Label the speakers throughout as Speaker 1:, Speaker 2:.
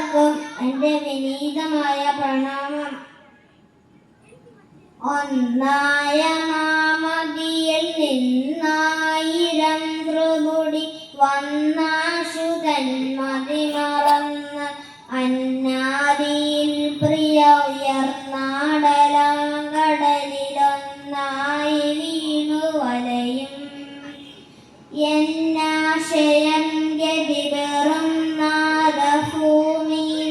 Speaker 1: എല്ലാവർക്കും എൻ്റെ വിനീതമായ പ്രണാമം. ഒന്നായ മാമതിയിൽ നിന്നായിരം ത്രിപുടി വന്നാശുതൻ മതിമറന്ന് അന്നാദിയിൽ പ്രിയ ഉയർന്നാടലാങ്കടലിലൊന്നായി വീണു വലയും എന്നാശയം ഗതി വെറും നാദഭൂമിയിൽ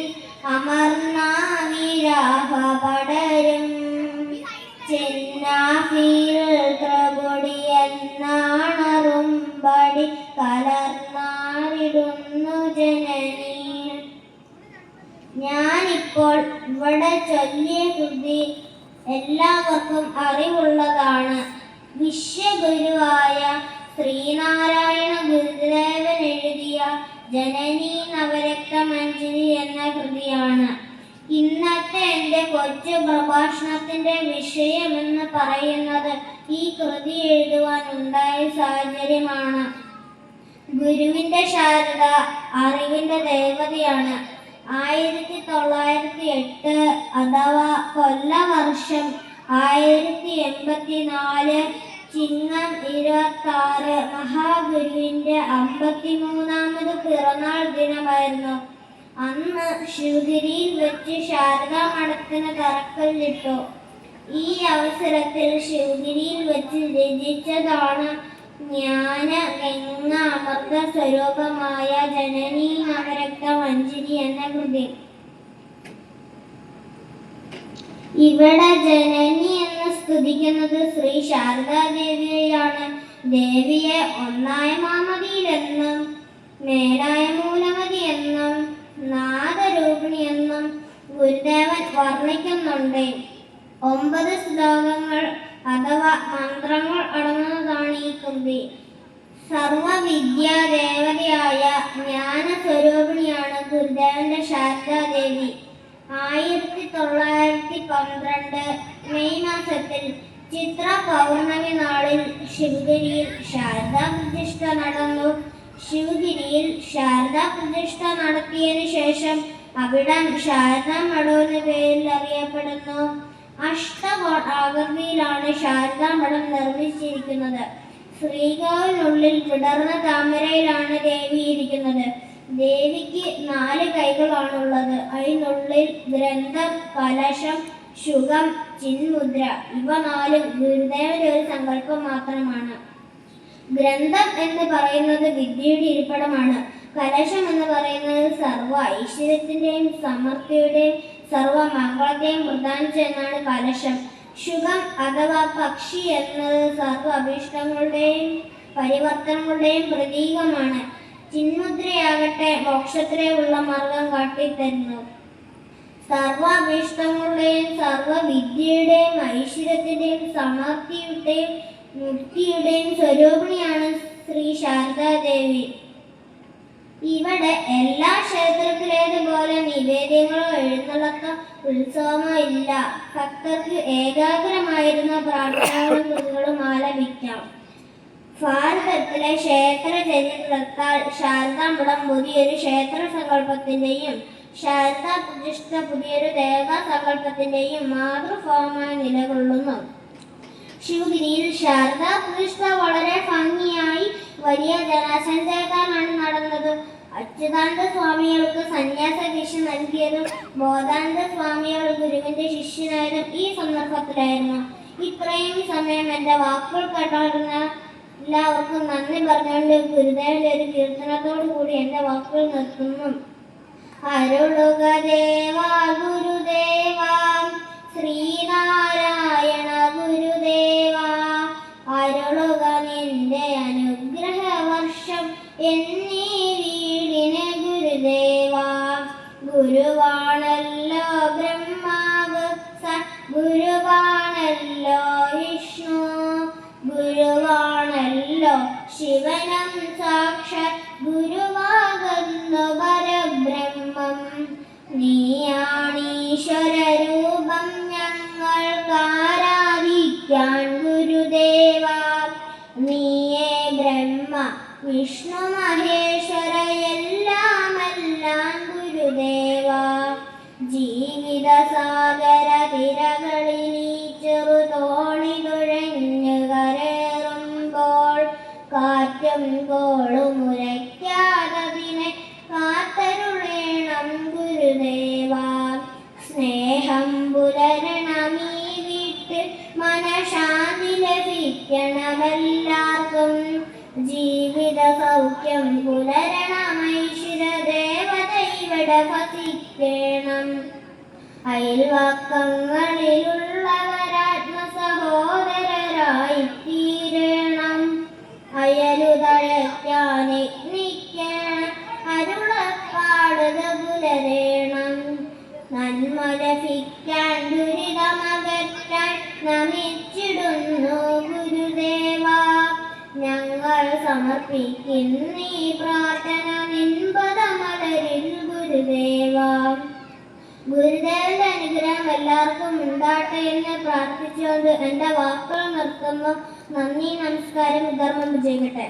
Speaker 1: അമർന്നാവിരാഹ പടരും ചെന്നാഫിൽ ത്രിപുടി എന്നാണറുമ്പടി കലർന്നാറിടുന്നു ജനനി. ഞാനിപ്പോൾ ഇവിടെ ചൊല്ലിയ കൃതി എല്ലാവർക്കും അറിവുള്ളതാണ്. വിശ്വഗുരുവായ ശ്രീനാരായണ ഗുരുദേവൻ എഴുതിയ ജനനി നവരക്തമഞ്ജരി എന്ന കൃതിയാണ്. ഇന്നത്തെ എൻ്റെ കൊച്ചു പ്രഭാഷണത്തിൻ്റെ വിഷയമെന്ന് പറയുന്നത് ഈ കൃതി എഴുതുവാനുണ്ടായ സാഹചര്യമാണ്. ഗുരുവിൻ്റെ ശാരദ അറിവിൻ്റെ ദേവതയാണ്. 1908 അഥവാ കൊല്ലവർഷം 1084 ചിങ്ങം 26 മഹാഗുരുവിൻ്റെ 53ാമത് പിറന്നാൾ ദിനമായിരുന്നു. അന്ന് ശിവഗിരിയിൽ വെച്ച് ശാരദാ മഠത്തിന് തറക്കല്ലിട്ടു. ഈ അവസരത്തിൽ ശിവഗിരിയിൽ വെച്ച് രചിച്ചതാണ് ജ്ഞാന ഗംഗ അമൃത സ്വരൂപമായ ജനനി നവരക്തമഞ്ജരി എന്ന കൃതി. ഇവിടെ ജനനി എന്ന് സ്തുതിക്കുന്നത് ശ്രീ ശാരദാദേവിയെയാണ്. ദേവിയെ ഒന്നായ മാമതിയിൽ എന്നും മേലായ മൂലമതി എന്നും നാദരൂപിണി എന്നും ഗുരുദേവൻ വർണ്ണിക്കുന്നുണ്ട്. 9 ശ്ലോകങ്ങൾ അഥവാ മന്ത്രങ്ങൾ അടങ്ങുന്നതാണ് ഈ കൃതി. സർവവിദ്യാദേവതയായ ജ്ഞാനസ്വരൂപിണിയാണ് ഗുരുദേവന്റെ ശാരദാദേവി. 1912 മെയ് മാസത്തിൽ ചിത്ര പൗർണമി നാളിൽ ശിവഗിരിയിൽ ശാരദാ പ്രതിഷ്ഠ നടന്നു. ശിവഗിരിയിൽ ശാരദാ പ്രതിഷ്ഠ നടത്തിയതിനു ശേഷം അവിടം ശാരദാ മഠം എന്ന പേരിൽ അറിയപ്പെടുന്നു. അഷ്ടകോണാകൃതിയിലാണ് ശാരദാ മഠം നിർമ്മിച്ചിരിക്കുന്നത്. ശ്രീകോവിലിനുള്ളിൽ വിടർന്ന താമരയിലാണ് ദേവി ഇരിക്കുന്നത്. ദേവിക്ക് 4 കൈകളാണുള്ളത്. അതിനുള്ളിൽ ഗ്രന്ഥം, കലശം, ശുകം, ചിന്മുദ്ര ഇവ 4 ഗുരുദേവന്റെ ഒരു സങ്കല്പം മാത്രമാണ്. ഗ്രന്ഥം എന്ന് പറയുന്നത് വിദ്യയുടെ ഇരിപ്പിടമാണ്. കലശം എന്ന് പറയുന്നത് സർവ ഐശ്വര്യത്തിന്റെയും സമൃദ്ധിയുടെയും സർവമംഗളത്തെയും പ്രദാനം ചെയ്യുന്നതാണ് കലശം. ശുകം അഥവാ പക്ഷി എന്നത് സർവ അഭീഷ്ടങ്ങളുടെയും പരിവർത്തനങ്ങളുടെയും പ്രതീകമാണ്. ചിന്മുദ്രയാകട്ടെ മോക്ഷത്തിലേക്കുള്ള മാർഗം കാട്ടിത്തരുന്നു. സർവാഭീഷ്ടങ്ങളുടെയും സർവവിദ്യയുടെയും ഐശ്വര്യത്തിന്റെയും സമൃദ്ധിയുടെയും മുക്തിയുടെയും സ്വരൂപിണിയാണ് ശ്രീ ശാരദാദേവി. ഇവിടെ എല്ലാ ക്ഷേത്രത്തിലേതുപോലെ നിവേദ്യങ്ങളോ എഴുന്നള്ളത്തോ ഉത്സവമോ ഇല്ല. ഭക്തർക്ക് ഏകാഗ്രമായിരുന്ന പ്രാർത്ഥനകളും കൃതികളും ആലപിക്കാം. ഭാരതത്തിലെ ക്ഷേത്ര ചരിത്രത്താൽ ശാരദാ മഠം പുതിയൊരു ക്ഷേത്ര സങ്കല്പത്തിന്റെയും ശാരദാ പ്രതിഷ്ഠ പുതിയൊരു ദേവതാ സങ്കല്പത്തിന്റെയും മാതൃഭാവമായി നിലകൊള്ളുന്നു. ശിവഗിരിയിൽ ശാരദാ പ്രതിഷ്ഠ വളരെ ഭംഗിയായി വലിയ ജനാസഞ്ചയത്താലാണ് നടന്നത്. അച്യുതാനന്ദ സ്വാമികൾക്ക് സന്യാസ ദീക്ഷ നൽകിയതും ബോധാനന്ദ സ്വാമികൾ ഗുരുവിന്റെ ശിഷ്യനായതും ഈ സന്ദർഭത്തിലായിരുന്നു. ഇത്രയും സമയം എൻ്റെ വാക്കുകൾ കേട്ടിരുന്ന എല്ലാവർക്കും നന്ദി പറഞ്ഞുകൊണ്ട് ഗുരുദേവന്റെ ഒരു കീർത്തനത്തോടു കൂടി എൻ്റെ വാക്കുകൾ നിർത്തുന്നു. അരുളുക ദേവാ ഗുരുദേവാ ശ്രീനാരായണ ഗുരുദേവാ, അരുളുക നിന്റെ അനുഗ്രഹ വർഷം എന്നീ വീടിന് ഗുരുദേവാ. ഗുരുവാണല്ലോ ബ്രഹ്മാവ്, ഗുരുവാണല്ലോ വിഷ്ണു, ഗുരുവാണല്ലോ ശിവനം സാക്ഷാൽ, ഗുരുവാകുന്നു പരബ്രഹ്മം. നീയാണീശ്വരരൂപം ഞങ്ങൾക്കാരാധിക്കാൻ ഗുരുദേവാ. നീയേ ബ്രഹ്മ വിഷ്ണു മഹേശ്വര എല്ലാമെല്ലാം ഗുരുദേവാ. തിരകളിനി ചെറുതോണി തുഴഞ്ഞു കരേറുമ്പോൾ കാറ്റും കോളും ഉരയ്ക്കാതതിനെ കാത്തരുളേണം ഗുരുദേവ. സ്നേഹം പുലരണമീ വീട്ടിൽ മനഃശാന്തി ലഭിക്കണമെല്ലാവർക്കും. ജീവിത സൗഖ്യം പുലരണമൈശ്വരദേവത ഇവിടെ വസിക്കണം. അയൽവക്കങ്ങളിലുള്ളവരാത്മസഹോദരരായി തീരണം. അയലുതഴയ്ക്കാൻ യത്നിക്കണം. അരുളപ്പാടുക പുലരേണം. നന്മ ലഭിക്കാൻ ദുരിതമകറ്റാൻ നമിച്ചിടുന്നു ഗുരുദേവ. ഞങ്ങൾ സമർപ്പിക്കുന്നീ പ്രാർത്ഥന നിൻപദമലരിൽ ഗുരുദേവ. ഗുരുദേവന്റെ അനുഗ്രഹം എല്ലാവർക്കും ഉണ്ടാകട്ടെ എന്ന് പ്രാർത്ഥിച്ചുകൊണ്ട് എൻ്റെ വാക്കുകൾ നിർത്തുന്നു. നന്ദി, നമസ്കാരം. ധർമ്മം വിജയിക്കട്ടെ.